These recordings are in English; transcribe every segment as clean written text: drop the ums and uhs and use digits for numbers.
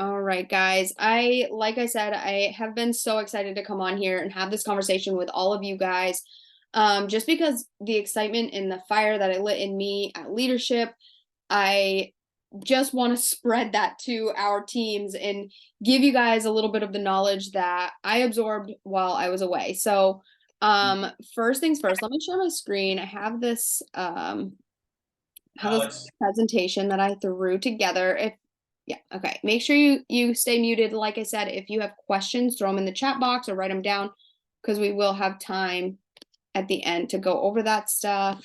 All right, guys. Like I said, I have been so excited to come on here and have this conversation with all of you guys. Just because the excitement and the fire that it lit in me at leadership, I just want to spread that to our teams and give you guys a little bit of the knowledge that I absorbed while I was away. So, first things first, let me share my screen. I have this Alex, presentation that I threw together. If Yeah, okay. Make sure you stay muted. Like I said, if you have questions, throw them in the chat box or write them down because we will have time at the end to go over that stuff.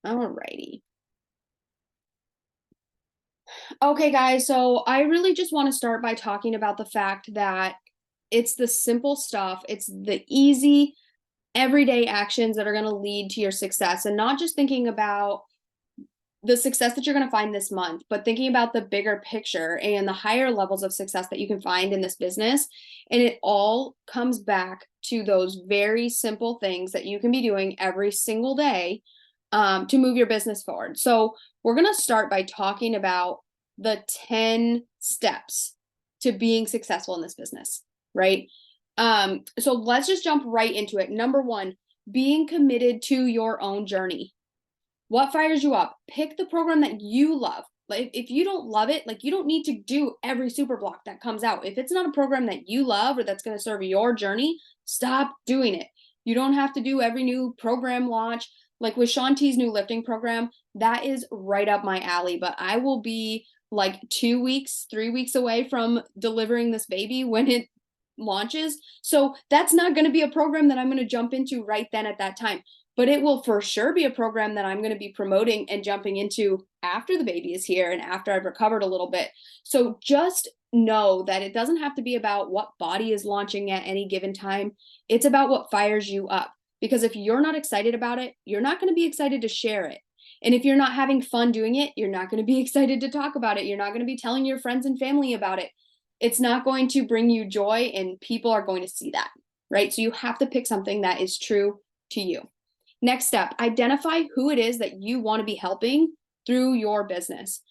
Alrighty. Okay, guys, so I really just want to start by talking about the fact that it's the simple stuff, it's the easy everyday actions that are going to lead to your success, and not just thinking about the success that you're going to find this month, but thinking about the bigger picture and the higher levels of success that you can find in this business. And it all comes back to those very simple things that you can be doing every single day to move your business forward. So, we're going to start by talking about the 10 steps to being successful in this business, right? So, let's just jump right into it. Number one, being committed to your own journey. What fires you up? Pick the program that you love. Like if you don't love it, like you don't need to do every super block that comes out. If it's not a program that you love or that's going to serve your journey, stop doing it. You don't have to do every new program launch. Like with Shaun T's new lifting program, that is right up my alley. But I will be like 2 weeks, 3 weeks away from delivering this baby when it launches. So that's not going to be a program that I'm going to jump into right then at that time, but it will for sure be a program that I'm going to be promoting and jumping into after the baby is here and after I've recovered a little bit. So just know that it doesn't have to be about what body is launching at any given time. It's about what fires you up. Because if you're not excited about it, you're not going to be excited to share it. And if you're not having fun doing it, you're not going to be excited to talk about it. You're not going to be telling your friends and family about it. It's not going to bring you joy, and people are going to see that, right? So you have to pick something that is true to you. Next step, identify who it is that you want to be helping through your business.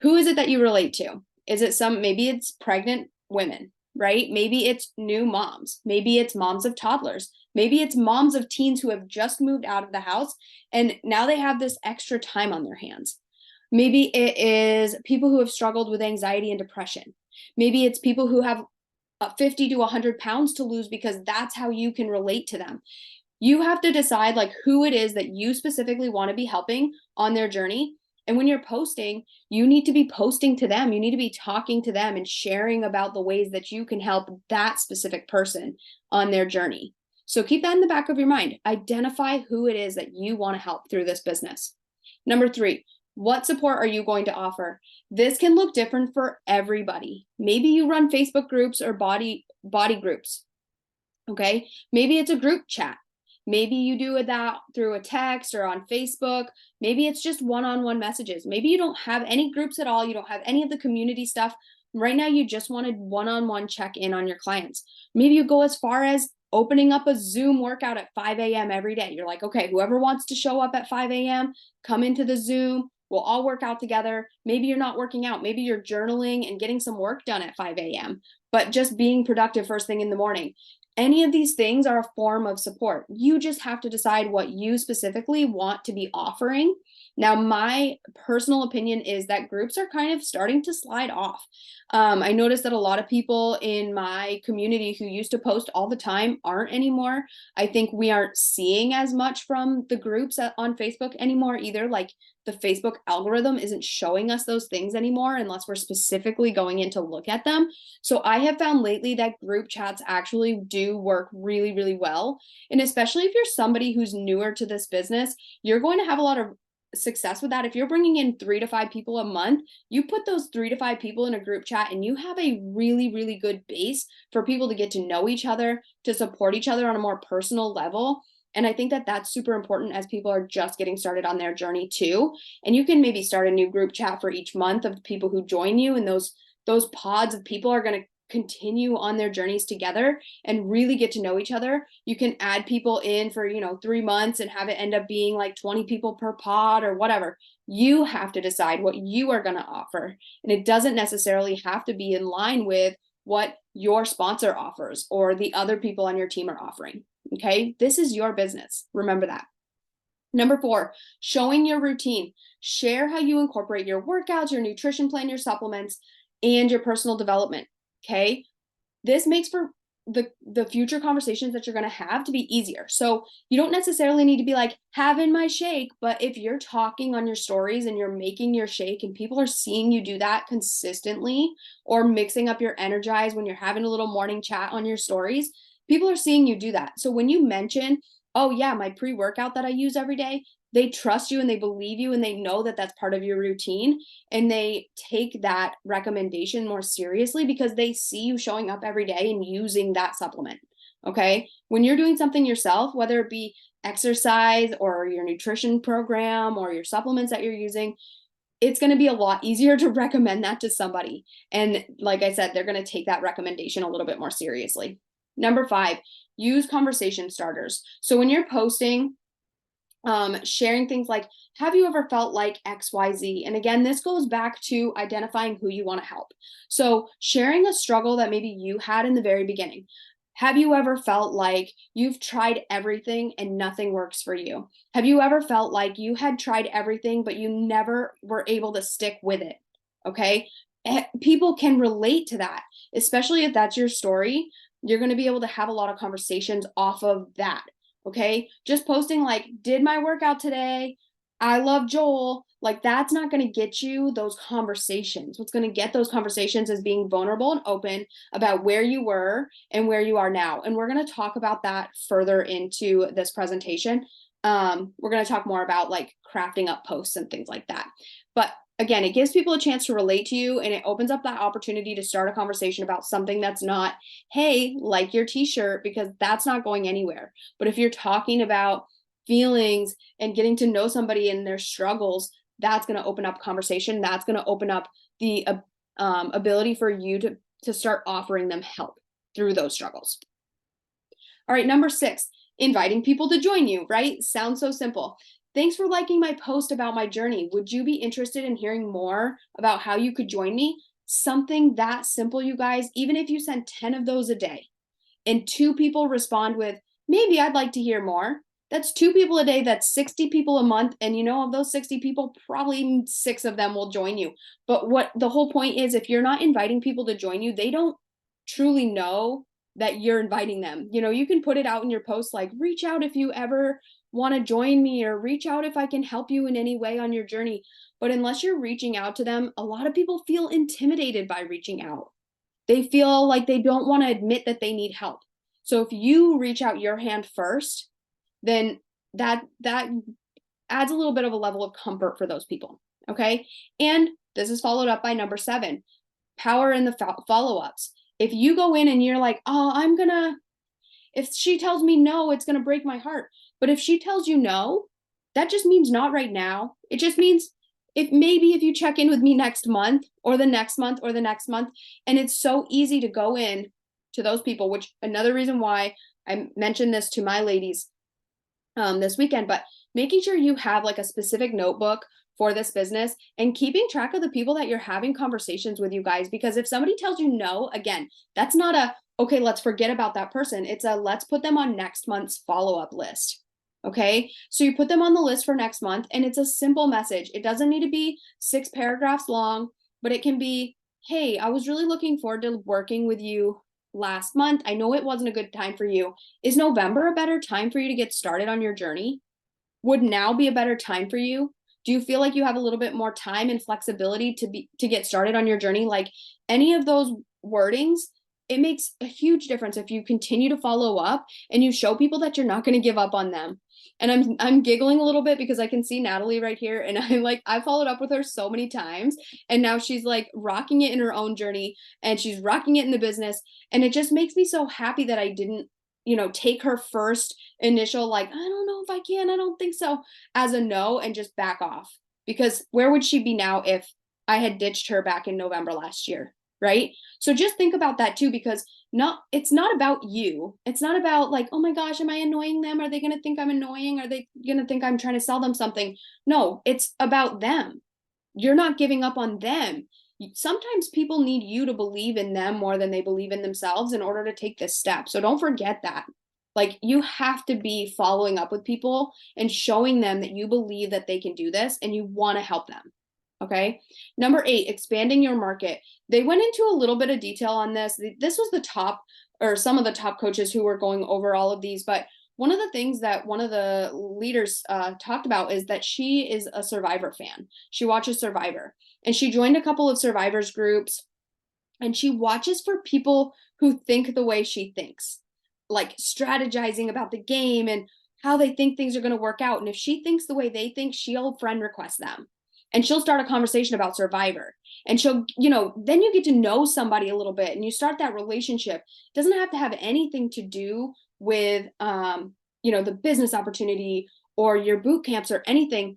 Who is it that you relate to? Is it maybe it's pregnant women, right? Maybe it's new moms. Maybe it's moms of toddlers. Maybe it's moms of teens who have just moved out of the house and now they have this extra time on their hands. Maybe it is people who have struggled with anxiety and depression. Maybe it's people who have 50 to 100 pounds to lose because that's how you can relate to them. You have to decide like who it is that you specifically want to be helping on their journey. And when you're posting, you need to be posting to them. You need to be talking to them and sharing about the ways that you can help that specific person on their journey. So keep that in the back of your mind. Identify who it is that you want to help through this business. Number three, what support are you going to offer? This can look different for everybody. Maybe you run Facebook groups or body groups. Okay? Maybe it's a group chat. Maybe you do that through a text or on Facebook. Maybe it's just one-on-one messages. Maybe you don't have any groups at all. You don't have any of the community stuff. Right now, you just wanted one-on-one check-in on your clients. Maybe you go as far as opening up a Zoom workout at 5 a.m. every day. You're like, okay, whoever wants to show up at 5 a.m., come into the Zoom. We'll all work out together. Maybe you're not working out. Maybe you're journaling and getting some work done at 5 a.m., but just being productive first thing in the morning. Any of these things are a form of support. You just have to decide what you specifically want to be offering. Now, my personal opinion is that groups are kind of starting to slide off. I noticed that a lot of people in my community who used to post all the time aren't anymore. I think we aren't seeing as much from the groups on Facebook anymore either. Like the Facebook algorithm isn't showing us those things anymore unless we're specifically going in to look at them. So I have found lately that group chats actually do work really, really well. And especially if you're somebody who's newer to this business, you're going to have a lot of success with that. If you're bringing in 3 to 5 people a month, you put those 3 to 5 people in a group chat and you have a really, really good base for people to get to know each other, to support each other on a more personal level. And I think that that's super important as people are just getting started on their journey too. And you can maybe start a new group chat for each month of the people who join you, and those pods of people are going to continue on their journeys together and really get to know each other. You can add people in for, 3 months and have it end up being like 20 people per pod or whatever. You have to decide what you are going to offer. And it doesn't necessarily have to be in line with what your sponsor offers or the other people on your team are offering. Okay. This is your business. Remember that. Number 4, showing your routine. Share how you incorporate your workouts, your nutrition plan, your supplements, and your personal development. Okay. This makes for the future conversations that you're going to have to be easier. So you don't necessarily need to be like having my shake, but if you're talking on your stories and you're making your shake and people are seeing you do that consistently, or mixing up your Energize when you're having a little morning chat on your stories, people are seeing you do that. So when you mention, oh yeah, my pre-workout that I use every day, they trust you and they believe you and they know that that's part of your routine, and they take that recommendation more seriously because they see you showing up every day and using that supplement. Okay. When you're doing something yourself, whether it be exercise or your nutrition program or your supplements that you're using, it's going to be a lot easier to recommend that to somebody. And like I said, they're going to take that recommendation a little bit more seriously. Number 5, use conversation starters. So when you're posting, sharing things like, have you ever felt like XYZ? And again, this goes back to identifying who you want to help. So sharing a struggle that maybe you had in the very beginning. Have you ever felt like you've tried everything and nothing works for you? Have you ever felt like you had tried everything, but you never were able to stick with it? Okay. People can relate to that, especially if that's your story. You're going to be able to have a lot of conversations off of that. Okay. Just posting like, did my workout today. I love Joel. Like, that's not going to get you those conversations. What's going to get those conversations is being vulnerable and open about where you were and where you are now. And we're going to talk about that further into this presentation. We're going to talk more about like crafting up posts and things like that. But again, it gives people a chance to relate to you, and it opens up that opportunity to start a conversation about something that's not, hey, like your t-shirt, because that's not going anywhere. But if you're talking about feelings and getting to know somebody and their struggles, that's going to open up conversation. That's going to open up the ability for you to start offering them help through those struggles. All right, number 6, inviting people to join you, right? Sounds so simple. Thanks for liking my post about my journey. Would you be interested in hearing more about how you could join me? Something that simple, you guys. Even if you send 10 of those a day and 2 people respond with, maybe I'd like to hear more. That's 2 people a day. That's 60 people a month. And of those 60 people, probably 6 of them will join you. But what the whole point is, if you're not inviting people to join you, they don't truly know that you're inviting them. You can put it out in your post like, reach out if you ever want to join me, or reach out if I can help you in any way on your journey. But unless you're reaching out to them, a lot of people feel intimidated by reaching out. They feel like they don't want to admit that they need help. So if you reach out your hand first, then that adds a little bit of a level of comfort for those people. Okay. And this is followed up by number 7, power in the follow-ups. If you go in and you're like, oh, if she tells me no, it's going to break my heart. But if she tells you no, that just means not right now. It just means if you check in with me next month or the next month or the next month. And it's so easy to go in to those people, which another reason why I mentioned this to my ladies this weekend, but making sure you have like a specific notebook for this business and keeping track of the people that you're having conversations with, you guys, because if somebody tells you no, again, that's not a, okay, let's forget about that person. It's a, let's put them on next month's follow-up list. Okay. So you put them on the list for next month, and it's a simple message. It doesn't need to be 6 paragraphs long, but it can be, hey, I was really looking forward to working with you last month. I know it wasn't a good time for you. Is November a better time for you to get started on your journey? Would now be a better time for you? Do you feel like you have a little bit more time and flexibility to get started on your journey? Like any of those wordings, it makes a huge difference if you continue to follow up and you show people that you're not going to give up on them. And I'm giggling a little bit because I can see Natalie right here, and I followed up with her so many times, and now she's like rocking it in her own journey, and she's rocking it in the business, and it just makes me so happy that I didn't take her first initial like, I don't know if I can, I don't think so, as a no, and just back off. Because where would she be now if I had ditched her back in November last year? right? So just think about that too, because it's not about you. It's not about like, oh my gosh, am I annoying them? Are they going to think I'm annoying? Are they going to think I'm trying to sell them something? No, it's about them. You're not giving up on them. Sometimes people need you to believe in them more than they believe in themselves in order to take this step. So don't forget that. Like, you have to be following up with people and showing them that you believe that they can do this and you want to help them. Okay. Number 8, expanding your market. They went into a little bit of detail on this. This was the top, or some of the top coaches who were going over all of these. But one of the things that one of the leaders talked about is that she is a Survivor fan. She watches Survivor, and she joined a couple of Survivors groups, and she watches for people who think the way she thinks, like strategizing about the game and how they think things are going to work out. And if she thinks the way they think, she'll friend request them and she'll start a conversation about Survivor. And she'll, then you get to know somebody a little bit and you start that relationship. It doesn't have to have anything to do with, the business opportunity or your boot camps or anything,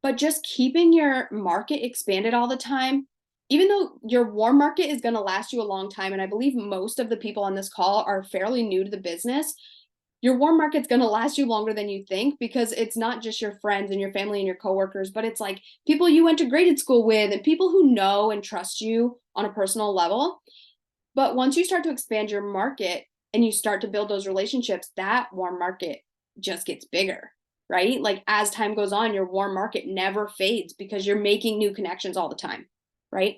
but just keeping your market expanded all the time. Even though your warm market is going to last you a long time, and I believe most of the people on this call are fairly new to the business, your warm market's going to last you longer than you think, because it's not just your friends and your family and your coworkers, but it's like people you went to graded school with and people who know and trust you on a personal level. But once you start to expand your market and you start to build those relationships, that warm market just gets bigger, right? Like, as time goes on, your warm market never fades because you're making new connections all the time, right?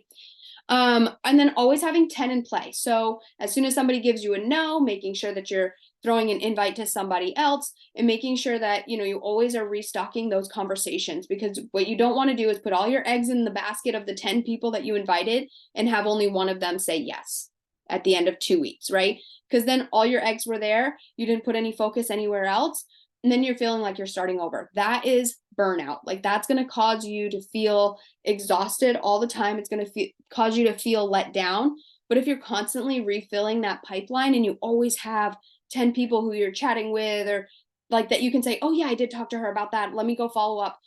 And then always having 10 in play. So as soon as somebody gives you a no, making sure that you're throwing an invite to somebody else and making sure that, you always are restocking those conversations, because what you don't want to do is put all your eggs in the basket of the 10 people that you invited and have only one of them say yes at the end of 2 weeks, right? Because then all your eggs were there. You didn't put any focus anywhere else. And then you're feeling like you're starting over. That is burnout. Like, that's going to cause you to feel exhausted all the time. It's going to cause you to feel let down. But if you're constantly refilling that pipeline and you always have 10 people who you're chatting with, or like that, you can say, oh yeah, I did talk to her about that. Let me go follow up.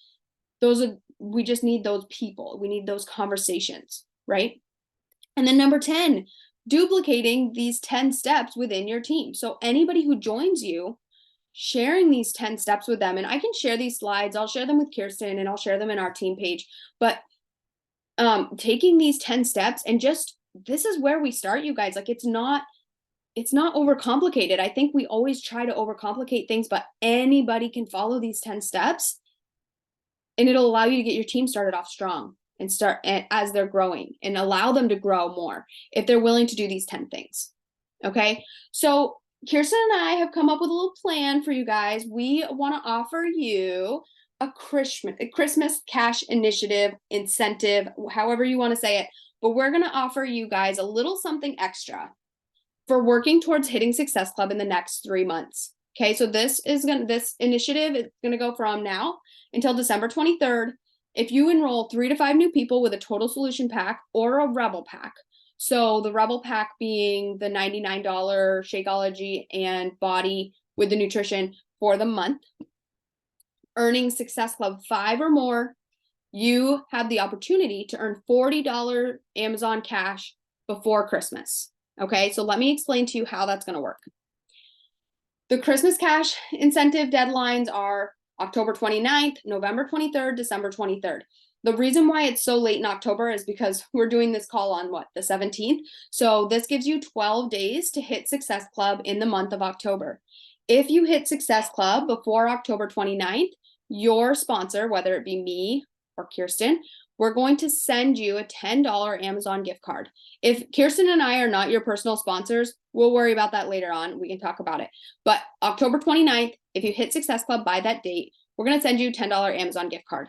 We just need those people. We need those conversations, right? And then number 10, duplicating these 10 steps within your team. So anybody who joins you, sharing these 10 steps with them. And I can share these slides. I'll share them with Kirsten and I'll share them in our team page. But taking these 10 steps and this is where we start, you guys. Like, it's not overcomplicated. I think we always try to overcomplicate things, but anybody can follow these 10 steps and it'll allow you to get your team started off strong and start as they're growing, and allow them to grow more if they're willing to do these 10 things. Okay. So Kirsten and I have come up with a little plan for you guys. We want to offer you a Christmas cash initiative, incentive, however you want to say it. But we're going to offer you guys a little something extra for working towards hitting Success Club in the next 3 months. Okay, so this initiative is going to go from now until December 23rd. If you enroll 3 to 5 new people with a total solution pack or a Rebel pack, so the Rebel pack being the $99 Shakeology and Body with the nutrition for the month, earning Success Club 5 or more, you have the opportunity to earn $40 Amazon cash before Christmas. Okay, so let me explain to you how that's going to work. The Christmas cash incentive deadlines are October 29th, November 23rd, December 23rd. The reason why it's so late in October is because we're doing this call on the 17th. So this gives you 12 days to hit Success Club in the month of October. If you hit Success Club before October 29th, your sponsor, whether it be me or Kirsten, we're going to send you a $10 Amazon gift card. If Kirsten and I are not your personal sponsors, we'll worry about that later on. We can talk about it. But October 29th, if you hit Success Club by that date, we're going to send you a $10 Amazon gift card.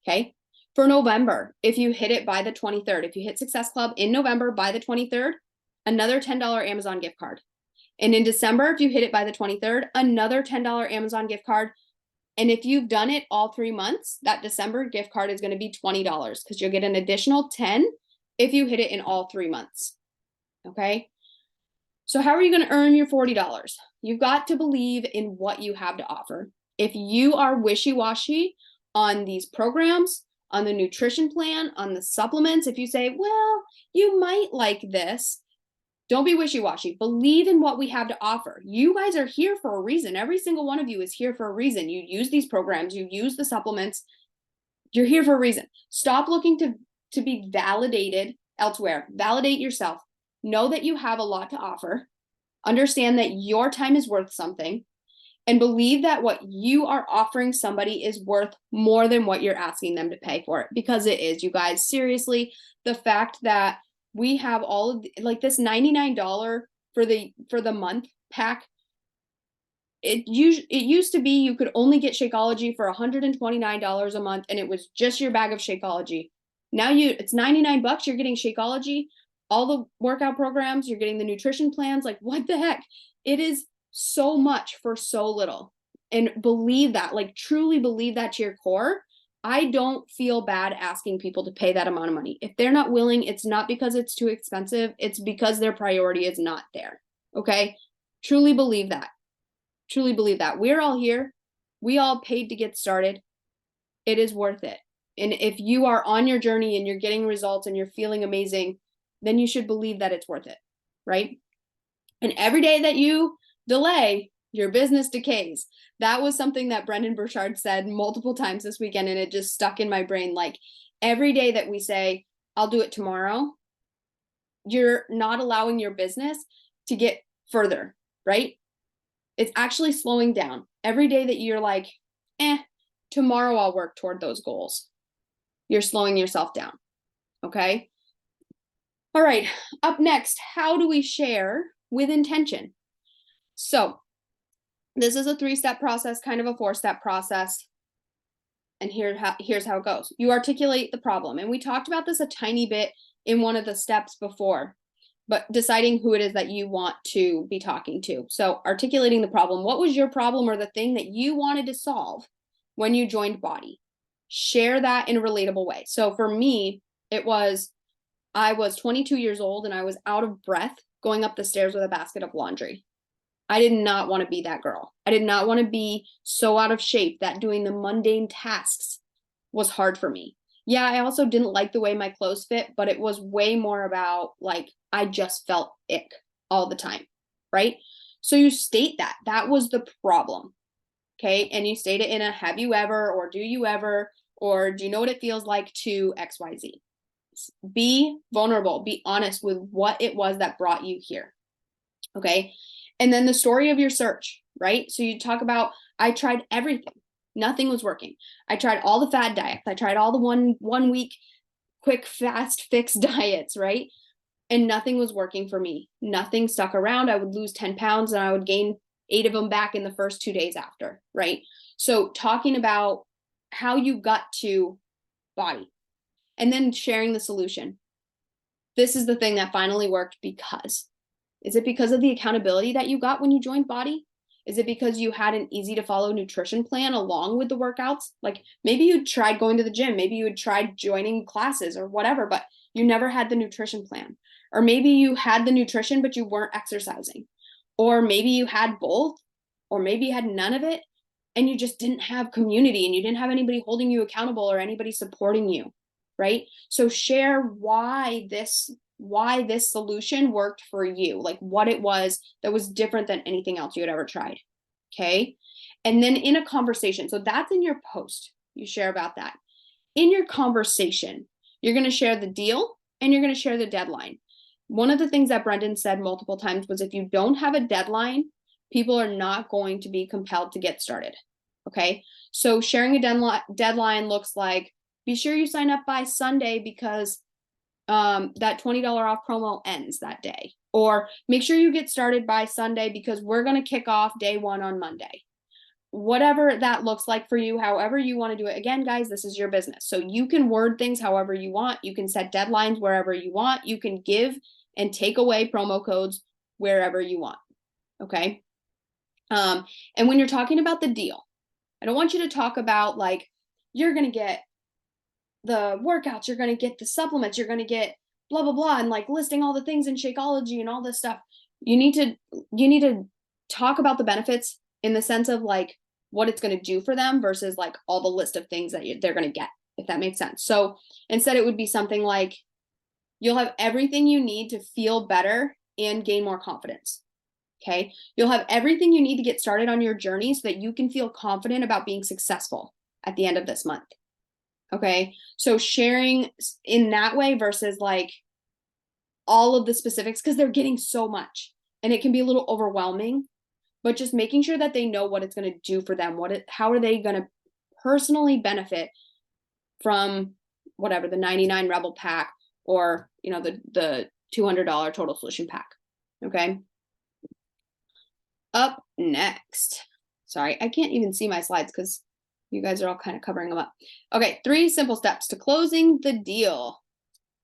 Okay. For November, if you hit it by the 23rd, if you hit Success Club in November by the 23rd, another $10 Amazon gift card. And in December, if you hit it by the 23rd, another $10 Amazon gift card. And if you've done it all 3 months, that December gift card is going to be $20 because you'll get an additional 10 if you hit it in all 3 months. Okay. So how are you going to earn your $40? You've got to believe in what you have to offer. If you are wishy-washy on these programs on the nutrition plan, on the supplements. If you say, well, you might like this, don't be wishy-washy. Believe in what we have to offer. You guys are here for a reason. Every single one of you is here for a reason. You use these programs, you use the supplements. You're here for a reason. Stop looking to be validated elsewhere. Validate yourself. Know that you have a lot to offer. Understand that your time is worth something, and believe that what you are offering somebody is worth more than what you're asking them to pay for it, because it is, you guys. Seriously, the fact that we have all of like this $99 for the month pack, it used to be you could only get Shakeology for $129 a month, and it was just your bag of Shakeology. Now it's 99 bucks, you're getting Shakeology, all the workout programs, you're getting the nutrition plans. Like, what the heck? It is so much for so little. And believe that, like, truly believe that to your core. I don't feel bad asking people to pay that amount of money. If they're not willing, it's not because it's too expensive, it's because their priority is not there. Okay? Truly believe that. Truly believe that. We're all here. We all paid to get started. It is worth it. And if you are on your journey and you're getting results and you're feeling amazing, then you should believe that it's worth it, right? And every day that you delay, your business decays. That was something that Brendon Burchard said multiple times this weekend, and it just stuck in my brain. Like, every day that we say, I'll do it tomorrow, you're not allowing your business to get further, right? It's actually slowing down. Every day that you're like, tomorrow I'll work toward those goals, you're slowing yourself down, okay? All right, up next, how do we share with intention? So this is a 3-step process, kind of a 4-step process. And here's how it goes. You articulate the problem. And we talked about this a tiny bit in one of the steps before, but deciding who it is that you want to be talking to. So articulating the problem. What was your problem or the thing that you wanted to solve when you joined BODi? Share that in a relatable way. So for me, I was 22 years old and I was out of breath going up the stairs with a basket of laundry. I did not want to be that girl. I did not want to be so out of shape that doing the mundane tasks was hard for me. Yeah, I also didn't like the way my clothes fit, but it was way more about, like, I just felt ick all the time, right? So you state that. That was the problem, okay? And you state it in a have you ever, or do you ever, or do you know what it feels like to XYZ? Be vulnerable. Be honest with what it was that brought you here, okay? And then the story of your search, right? So you talk about, I tried everything. Nothing was working. I tried all the fad diets. I tried all the one week quick fast fix diets, right? And nothing was working for me. Nothing stuck around. I would lose 10 pounds and I would gain 8 of them back in the first 2 days after, right? So talking about how you got to BODi, and then sharing the solution. This is the thing that finally worked because. Is it because of the accountability that you got when you joined BODi? Is it because you had an easy to follow nutrition plan along with the workouts? Like, maybe you tried going to the gym, maybe you had tried joining classes or whatever, but you never had the nutrition plan. Or maybe you had the nutrition, but you weren't exercising. Or maybe you had both, or maybe you had none of it, and you just didn't have community and you didn't have anybody holding you accountable or anybody supporting you, right? So share why this solution worked for you, like what it was that was different than anything else you had ever tried, okay? And then in a conversation, so that's in your post, you share about that. In your conversation, you're going to share the deal and you're going to share the deadline. One of the things that Brendon said multiple times was, if you don't have a deadline, people are not going to be compelled to get started, okay? So sharing a deadline looks like, be sure you sign up by Sunday because that $20 off promo ends that day. Or make sure you get started by Sunday because we're going to kick off day 1 on Monday. Whatever that looks like for you, however you want to do it. Again, guys, this is your business. So you can word things however you want. You can set deadlines wherever you want. You can give and take away promo codes wherever you want. Okay. And when you're talking about the deal, I don't want you to talk about, like, you're going to get the workouts, you're going to get the supplements, you're going to get blah, blah, blah, and like listing all the things in Shakeology and all this stuff. You need to talk about the benefits in the sense of like what it's going to do for them versus like all the list of things that they're going to get. if that makes sense. So instead it would be something like, you'll have everything you need to feel better and gain more confidence. Okay. You'll have everything you need to get started on your journey so that you can feel confident about being successful at the end of this month. Okay. So sharing in that way versus like all of the specifics, because they're getting so much and it can be a little overwhelming, but just making sure that they know what it's going to do for them. How are they going to personally benefit from whatever the 99 Rebel pack or, you know, the $200 total solution pack. Okay. Up next. Sorry, I can't even see my slides because you guys are all kind of covering them up. Okay, 3 simple steps to closing the deal: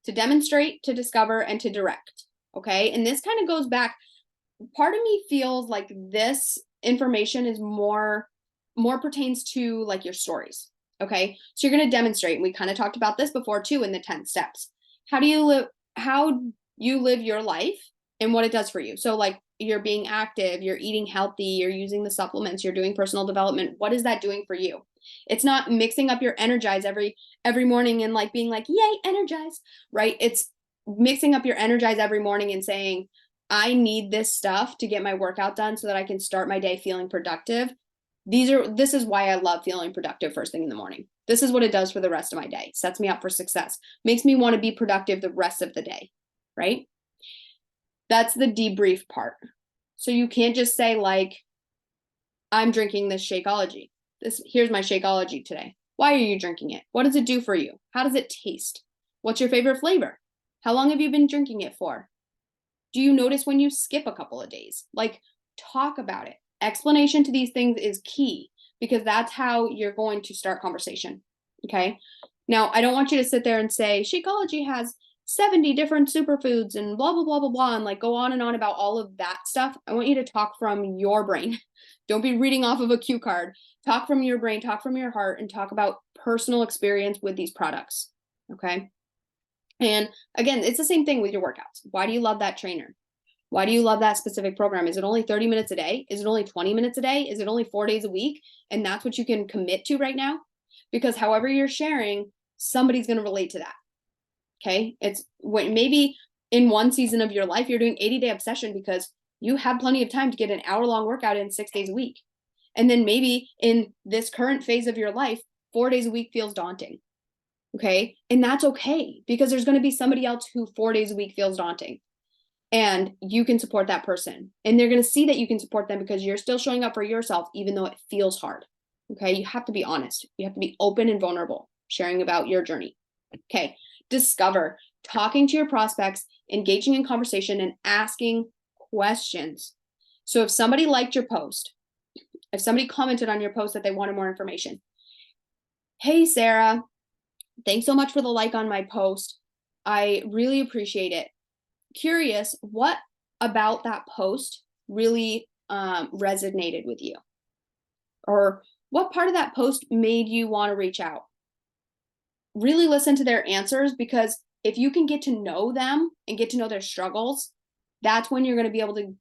to demonstrate, to discover, and to direct. Okay, and this kind of goes back. Part of me feels like this information is more pertains to like your stories. Okay, so you're going to demonstrate, and we kind of talked about this before too in the 10 steps. How you live your life and what it does for you. So like, you're being active, you're eating healthy, you're using the supplements, you're doing personal development. What is that doing for you? It's not mixing up your energize every morning and like being like, yay, energize, right? It's mixing up your energize every morning and saying, I need this stuff to get my workout done so that I can start my day feeling productive. This is why I love feeling productive first thing in the morning. This is what it does for the rest of my day. Sets me up for success. Makes me want to be productive the rest of the day, right? That's the debrief part. So you can't just say like, I'm drinking this Shakeology. Here's my Shakeology today. Why are you drinking it? What does it do for you? How does it taste? What's your favorite flavor? How long have you been drinking it for? Do you notice when you skip a couple of days? Like, talk about it. Explanation to these things is key because that's how you're going to start conversation. Okay. Now, I don't want you to sit there and say, Shakeology has 70 different superfoods and blah, blah, blah, blah, blah, and like go on and on about all of that stuff. I want you to talk from your brain. Don't be reading off of a cue card. Talk from your brain, talk from your heart, and talk about personal experience with these products. Okay. And again, it's the same thing with your workouts. Why do you love that trainer? Why do you love that specific program? Is it only 30 minutes a day? Is it only 20 minutes a day? Is it only 4 days a week? And that's what you can commit to right now? Because however you're sharing, somebody's going to relate to that. Okay. It's when maybe in one season of your life, you're doing 80-day obsession because you have plenty of time to get an hour-long workout in 6 days a week. And then maybe in this current phase of your life, 4 days a week feels daunting. Okay. And that's okay because there's going to be somebody else who 4 days a week feels daunting. And you can support that person. And they're going to see that you can support them because you're still showing up for yourself, even though it feels hard. Okay. You have to be honest. You have to be open and vulnerable, sharing about your journey. Okay. Discover, talking to your prospects, engaging in conversation, and asking questions. So if somebody liked your post, if somebody commented on your post that they wanted more information, hey, Sarah, thanks so much for the like on my post. I really appreciate it. Curious, what about that post really resonated with you? Or what part of that post made you want to reach out? Really listen to their answers, because if you can get to know them and get to know their struggles, that's when you're going to be able to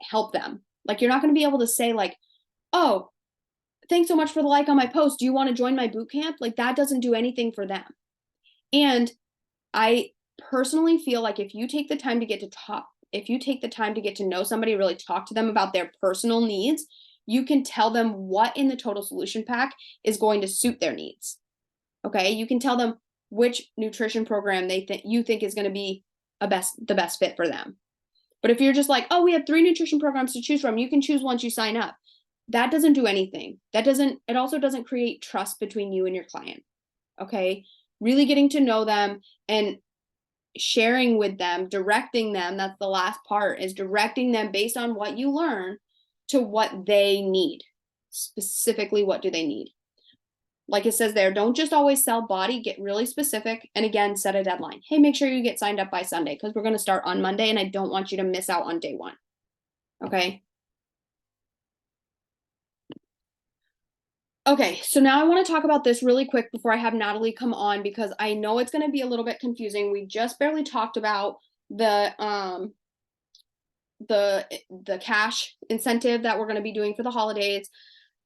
help them. Like, you're not going to be able to say like, oh, thanks so much for the like on my post. Do you want to join my boot camp? Like, that doesn't do anything for them. And I personally feel like if you take the time to get to know somebody, really talk to them about their personal needs, you can tell them what in the total solution pack is going to suit their needs. Okay. You can tell them which nutrition program you think is going to be the best fit for them. But if you're just like, oh, we have 3 nutrition programs to choose from, you can choose once you sign up. That doesn't do anything. It also doesn't create trust between you and your client. Okay. Really getting to know them and sharing with them, directing them. That's the last part, is directing them based on what you learn to what they need. Specifically, what do they need? Like it says there, don't just always sell body, get really specific. And again, set a deadline. Hey, make sure you get signed up by Sunday because we're going to start on Monday and I don't want you to miss out on day 1. Okay. Okay, so now I want to talk about this really quick before I have Natalie come on, because I know it's going to be a little bit confusing. We just barely talked about the cash incentive that we're going to be doing for the holidays,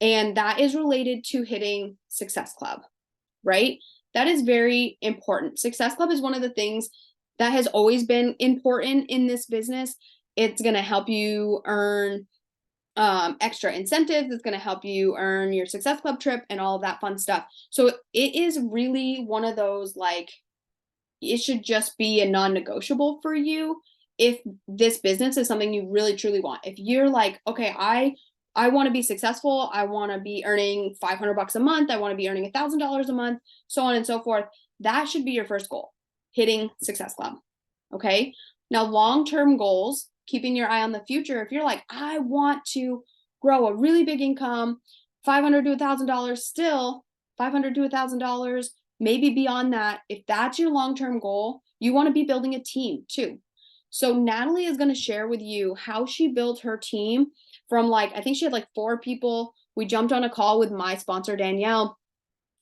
and that is related to hitting Success Club, right? That is very important. Success Club is one of the things that has always been important in this business. It's going to help you earn extra incentives. It's going to help you earn your Success Club trip and all of that fun stuff. So it is really one of those, like, it should just be a non-negotiable for you if this business is something you really truly want. If you're like, okay, I want to be successful, I want to be earning $500 a month, I want to be earning $1,000 a month, so on and so forth, that should be your first goal, hitting Success Club. Okay? Now, long-term goals, keeping your eye on the future. If you're like, I want to grow a really big income, $500 to $1,000, still $500 to $1,000, maybe beyond that. If that's your long-term goal, you want to be building a team too. So Natalie is going to share with you how she built her team from, like, I think she had like 4 people. We jumped on a call with my sponsor, Danielle,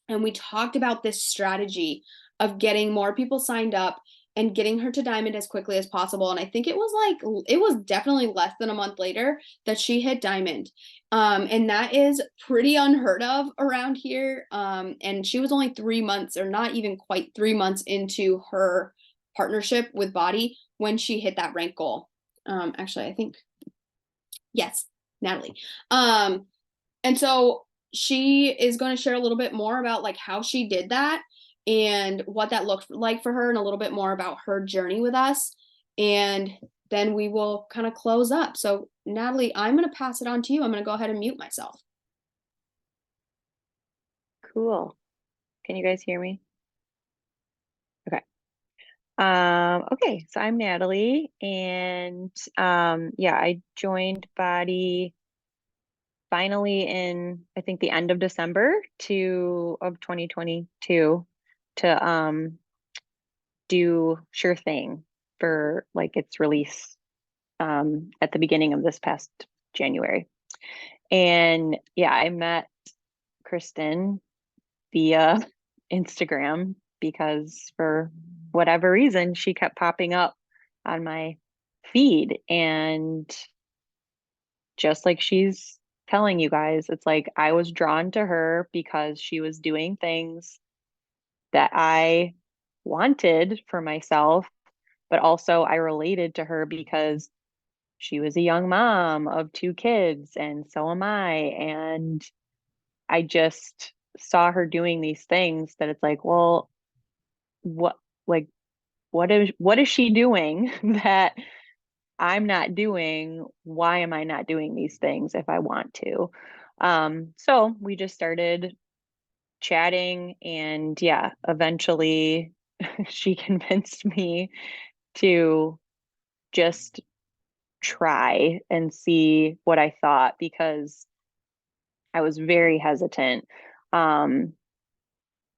and we talked about this strategy of getting more people signed up and getting her to Diamond as quickly as possible. And I think it was definitely less than a month later that she hit Diamond. And that is pretty unheard of around here. And she was only 3 months, or not even quite 3 months, into her partnership with Body when she hit that rank goal. Actually, I think, yes, Natalie. And so she is going to share a little bit more about, like, how she did that and what that looked like for her, and a little bit more about her journey with us. And then we will kind of close up. So Natalie, I'm going to pass it on to you. I'm going to go ahead and mute myself. Cool. Can you guys hear me? Okay. Okay, so I'm Natalie, and yeah, I joined Body finally in, I think, the end of December of 2022 to do Sure Thing for, like, its release at the beginning of this past January. And yeah, I met Kristen via Instagram because for whatever reason she kept popping up on my feed, and just like she's telling you guys, it's like I was drawn to her because she was doing things that I wanted for myself, but also I related to her because she was a young mom of 2 kids, and so am I. And I just saw her doing these things that it's like, well, what, like, what is she doing that I'm not doing? Why am I not doing these things if I want to? So we just started chatting, and yeah, eventually she convinced me to just try and see what I thought, because I was very hesitant. Um,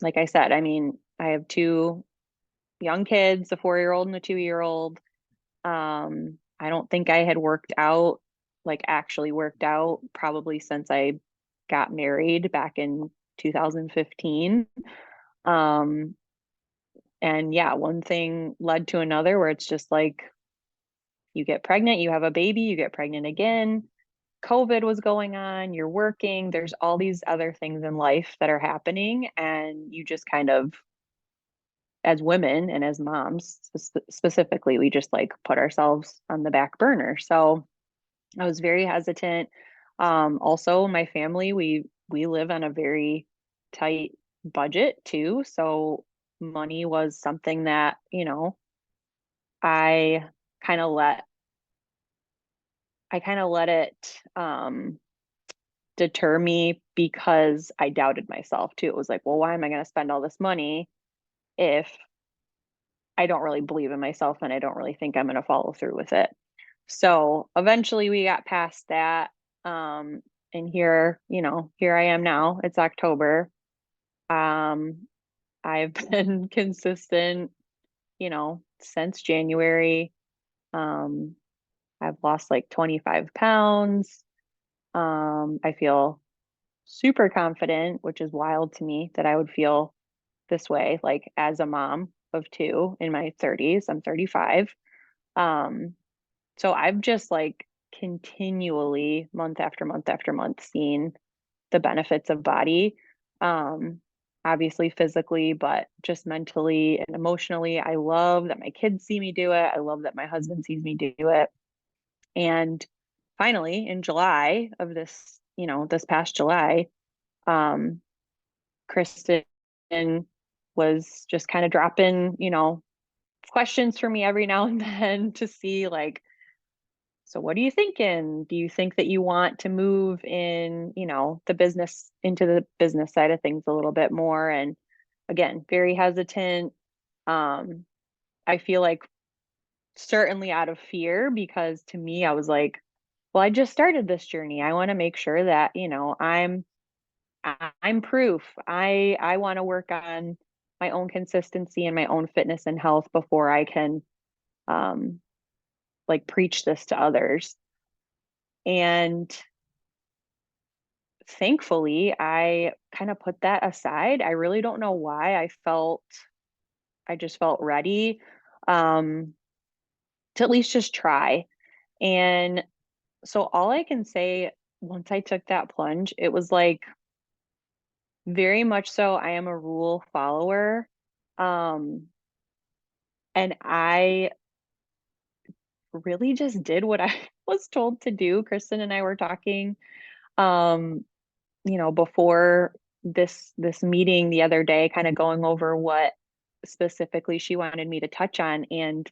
like I said, I mean, I have 2 young kids, a 4-year-old and a 2-year-old. I don't think I had worked out, like actually worked out, probably since I got married back in 2015. Um, and yeah, one thing led to another where it's just like you get pregnant, you have a baby, you get pregnant again. COVID was going on, you're working, there's all these other things in life that are happening, and you just kind of, as women and as moms specifically, we just like put ourselves on the back burner. So I was very hesitant. Also, my family, we live on a very tight budget too, so money was something that, I kind of let I kind of let it deter me because I doubted myself too. It was like, well, why am I going to spend all this money if I don't really believe in myself and I don't really think I'm going to follow through with it? So eventually we got past that. Um, and here I am now. It's October. Um, I've been consistent, since January. Um, I've lost like 25 pounds. I feel super confident, which is wild to me that I would feel this way, like as a mom of 2 in my 30s. I'm 35. Um, so I've just like continually, month after month after month, seen the benefits of Body. Um, obviously physically, but just mentally and emotionally. I love that my kids see me do it. I love that my husband sees me do it. And finally, in July of this, this past July, um, Kristen was just kind of dropping, questions for me every now and then to see like, so what are you thinking? Do you think that you want to move in, the business into the business side of things a little bit more? And again, very hesitant. Um, I feel like certainly out of fear because to me, I was like, well, I just started this journey. I want to make sure that, I'm proof. I want to work on my own consistency and my own fitness and health before I can um like preach this to others. And thankfully, I kind of put that aside. I really don't know why. I just felt ready um to at least just try. And so all I can say once I took that plunge, it was like very much so I am a rule follower. Um and I really just did what I was told to do. Kristen and I were talking um before this meeting the other day, kind of going over what specifically she wanted me to touch on, and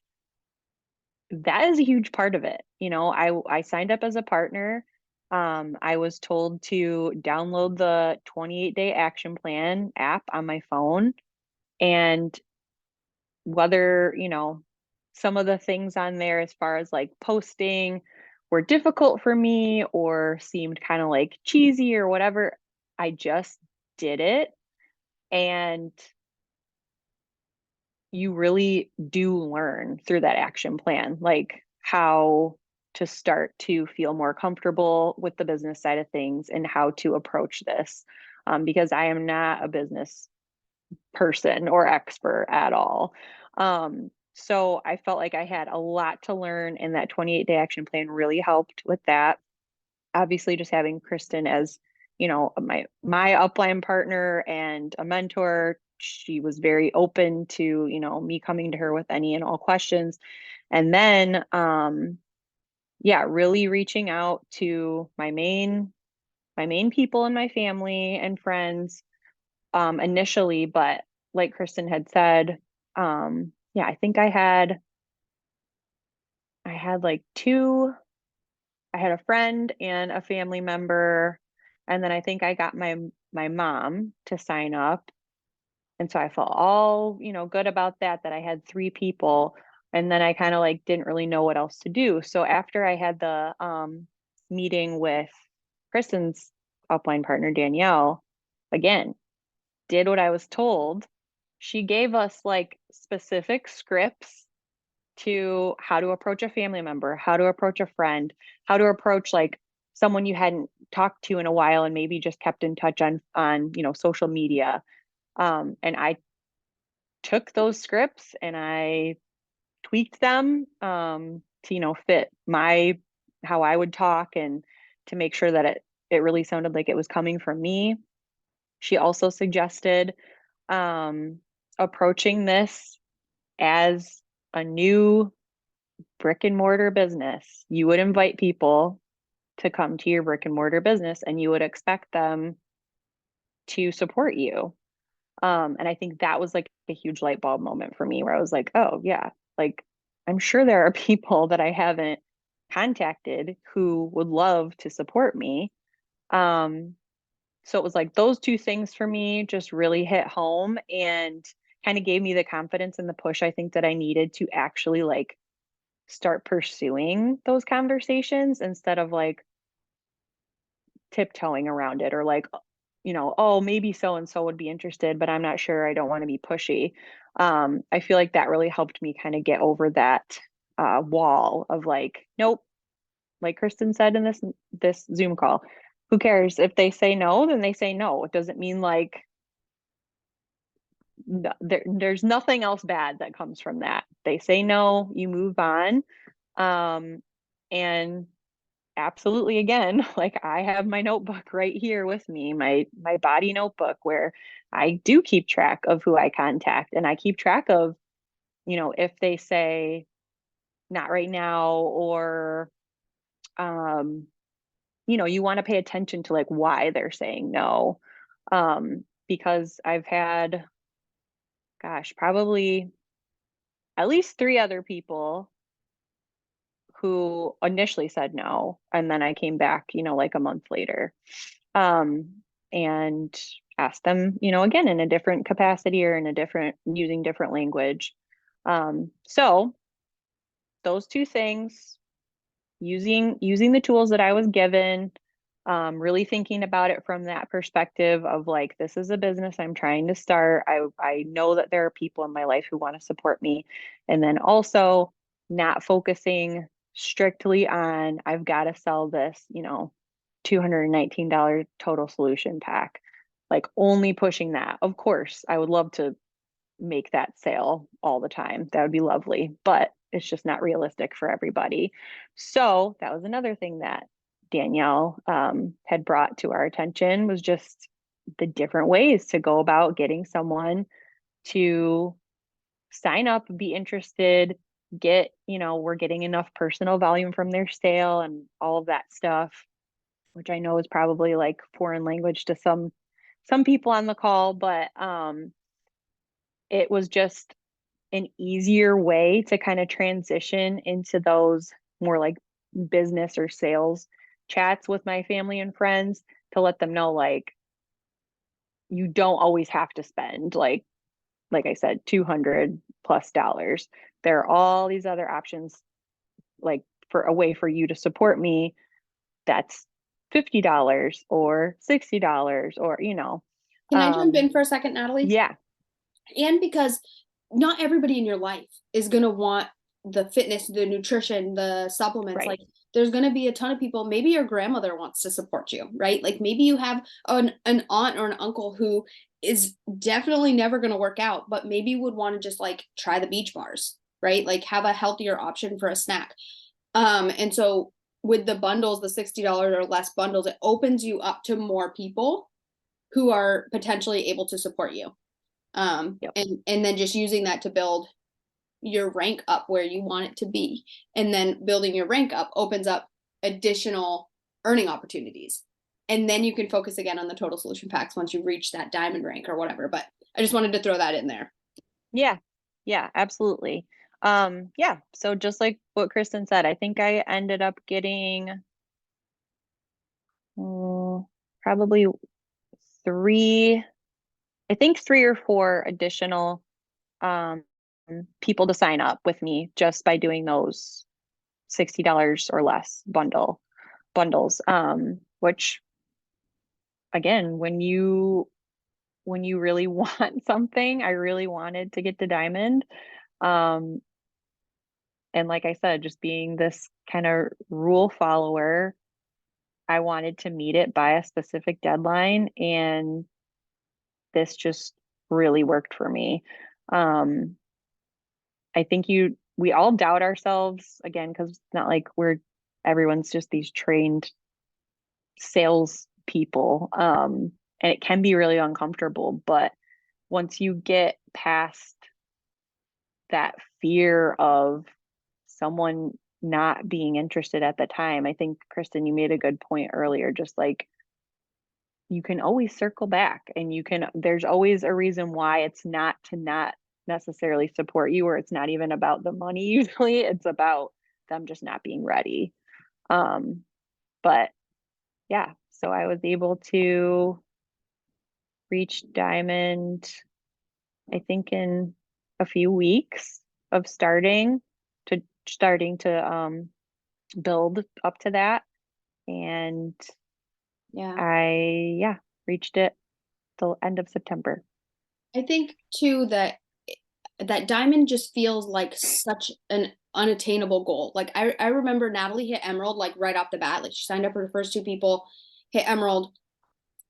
that is a huge part of it. I signed up as a partner. I was told to download the 28-day action plan app on my phone, and whether, some of the things on there as far as like posting were difficult for me or seemed kind of like cheesy or whatever, I just did it. And you really do learn through that action plan, like how to start to feel more comfortable with the business side of things and how to approach this. Because I am not a business person or expert at all. So I felt like I had a lot to learn, and that 28-day action plan really helped with that. Obviously, just having Kristen as, my upline partner and a mentor, she was very open to, me coming to her with any and all questions. And then yeah, really reaching out to my main people in my family and friends initially, but like Kristen had said, yeah, I think I had like two, I had a friend and a family member, and then I think I got my mom to sign up. And so I felt all, good about that I had three people. And then I kind of like didn't really know what else to do. So after I had the meeting with Kristen's upline partner, Danielle, again, did what I was told. She gave us like specific scripts to how to approach a family member, how to approach a friend, how to approach like someone you hadn't talked to in a while and maybe just kept in touch on social media. And I took those scripts and I tweaked them to fit my how I would talk and to make sure that it really sounded like it was coming from me. She also suggested um, approaching this as a new brick and mortar business. You would invite people to come to your brick and mortar business and you would expect them to support you. And I think that was like a huge light bulb moment for me where I was like, oh, yeah, like I'm sure there are people that I haven't contacted who would love to support me. Um, so it was like those two things for me just really hit home and kind of gave me the confidence and the push I think that I needed to actually like start pursuing those conversations instead of like tiptoeing around it or like, oh, maybe so and so would be interested, but I'm not sure. I don't want to be pushy. I feel like that really helped me kind of get over that wall of like, nope, like Kristen said in this Zoom call, who cares if they say no, then they say no. It doesn't mean like there's nothing else bad that comes from that. They say no, you move on. Um, and absolutely, again, like I have my notebook right here with me, my body notebook where I do keep track of who I contact, and I keep track of, if they say not right now, or um you want to pay attention to like why they're saying no. Because I've had, gosh, probably at least three other people who initially said no, and then I came back, like a month later, um, and asked them, again in a different capacity or in a different using different language. So those two things, using the tools that I was given, really thinking about it from that perspective of like, this is a business I'm trying to start. I know that there are people in my life who want to support me. And then also not focusing strictly on I've got to sell this, $219 total solution pack. Like only pushing that. Of course, I would love to make that sale all the time. That would be lovely, but it's just not realistic for everybody. So that was another thing that Danielle had brought to our attention, was just the different ways to go about getting someone to sign up, be interested, get, we're getting enough personal volume from their sale and all of that stuff, which I know is probably like foreign language to some people on the call, but it was just an easier way to kind of transition into those more like business or sales chats with my family and friends, to let them know like you don't always have to spend like I said, 200 plus dollars. There are all these other options, like for a way for you to support me that's $50 or $60, or Can I jump um in for a second, Natalie? yeah. And because not everybody in your life is going to want the fitness, the nutrition, the supplements. Right. Like there's going to be a ton of people. Maybe your grandmother wants to support you, right? Like maybe you have an aunt or an uncle who is definitely never going to work out, but maybe would want to just like try the beach bars, right? Like have a healthier option for a snack. And so with the bundles, the $60 or less bundles, it opens you up to more people who are potentially able to support you. Yep. And then just using that to build your rank up where you want it to be, and then building your rank up opens up additional earning opportunities, and then you can focus again on the total solution packs once you reach that diamond rank or whatever. But I just wanted to throw that in there. Yeah. Yeah, absolutely. Yeah, so just like what Kristen said, I think I ended up getting probably three, I think three or four additional um people to sign up with me just by doing those $60 or less bundles. Which again, when you really want something, I really wanted to get to Diamond. Um, and like I said, just being this kind of rule follower, I wanted to meet it by a specific deadline, and this just really worked for me. Um, I think we all doubt ourselves again, because it's not like everyone's just these trained sales people. And it can be really uncomfortable, but once you get past that fear of someone not being interested at the time, I think Kristen, you made a good point earlier, just like you can always circle back, and there's always a reason why it's not to not necessarily support you, or it's not even about the money. Usually it's about them just not being ready. um but yeah, so I was able to reach Diamond, I think in a few weeks of starting to build up to that. And Yeah. I reached it the end of September. I think too that diamond just feels like such an unattainable goal. Like I remember Natalie hit emerald like right off the bat. Like she signed up for the first two people, hit emerald,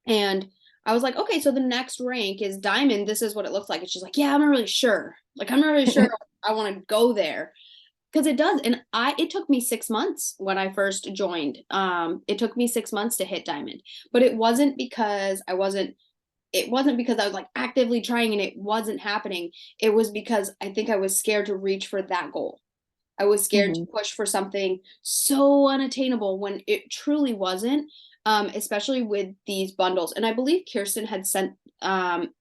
and I was like, okay, so the next rank is diamond. This is what it looks like. And she's like, yeah, I'm not really sure. Like I'm not really sure I want to go there. because it does. And it took me 6 months when I first joined. It took me 6 months to hit diamond, but it wasn't because I wasn't like actively trying and it wasn't happening. It was because I think I was scared to reach for that goal. I was scared to Mhm. push for something so unattainable when it truly wasn't, especially with these bundles. And I believe Kirsten had sent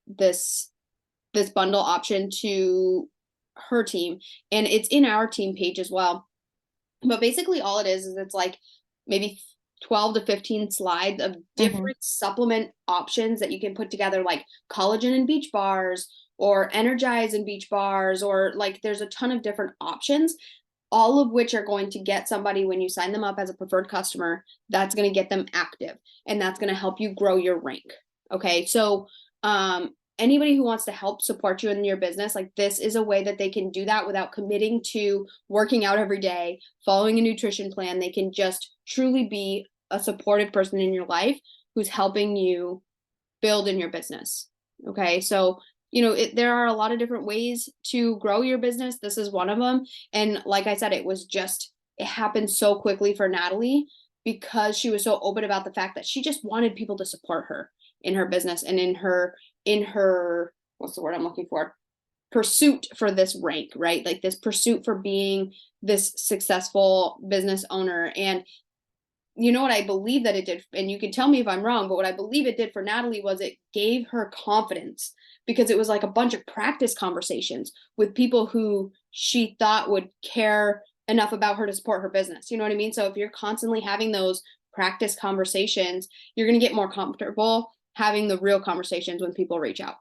this bundle option to her team, and it's in our team page as well. But basically, all it is it's like maybe 12 to 15 slides of Mhm. different supplement options that you can put together, like collagen and beach bars, or energize and beach bars, or like there's a ton of different options, all of which are going to get somebody, when you sign them up as a preferred customer, that's going to get them active, and that's going to help you grow your rank. Okay, so anybody who wants to help support you in your business, like this is a way that they can do that without committing to working out every day, following a nutrition plan. They can just truly be a supportive person in your life who's helping you build in your business. Okay, so there are a lot of different ways to grow your business. This is one of them. And like I said, it happened so quickly for Natalie because she was so open about the fact that she just wanted people to support her in her business and in her what's the word I'm looking for, pursuit for this rank, right? Like this pursuit for being this successful business owner. And you know what I believe that it did, and you can tell me if I'm wrong, but what I believe it did for Natalie was it gave her confidence, because it was like a bunch of practice conversations with people who she thought would care enough about her to support her business. You know what I mean? So if you're constantly having those practice conversations, you're going to get more comfortable having the real conversations when people reach out.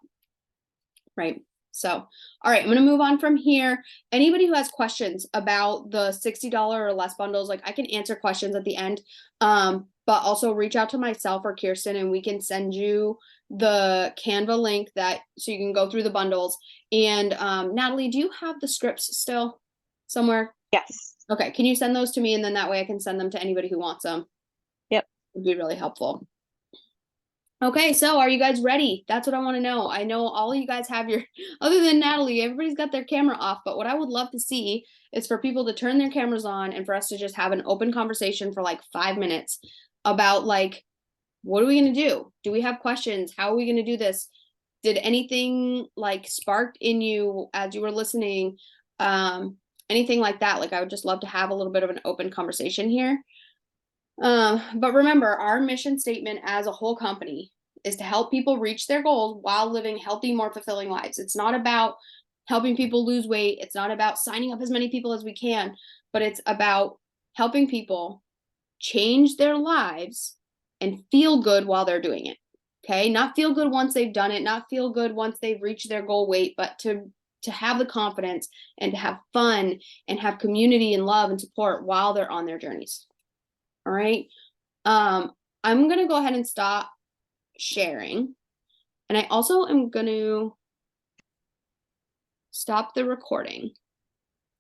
Right. So, all right, I'm going to move on from here. Anybody who has questions about the $60 or less bundles, like I can answer questions at the end. But also reach out to myself or Kirsten and we can send you the Canva link so you can go through the bundles. And Natalie, do you have the scripts still somewhere? Yes. Okay, can you send those to me, and then that way I can send them to anybody who wants them? Yep. It'd be really helpful. Okay, so are you guys ready? That's what I want to know. I know all of you guys have your, other than Natalie, everybody's got their camera off, but what I would love to see is for people to turn their cameras on and for us to just have an open conversation for like 5 minutes about like, what are we going to do? Do we have questions? How are we going to do this? Did anything like sparked in you as you were listening? Anything like that? Like, I would just love to have a little bit of an open conversation here. But remember, our mission statement as a whole company is to help people reach their goals while living healthy, more fulfilling lives. It's not about helping people lose weight. It's not about signing up as many people as we can, but it's about helping people change their lives and feel good while they're doing it. Okay, not feel good once they've done it, not feel good once they've reached their goal weight, but to have the confidence and to have fun and have community and love and support while they're on their journeys. All right. I'm going to go ahead and stop sharing. And I also am going to stop the recording.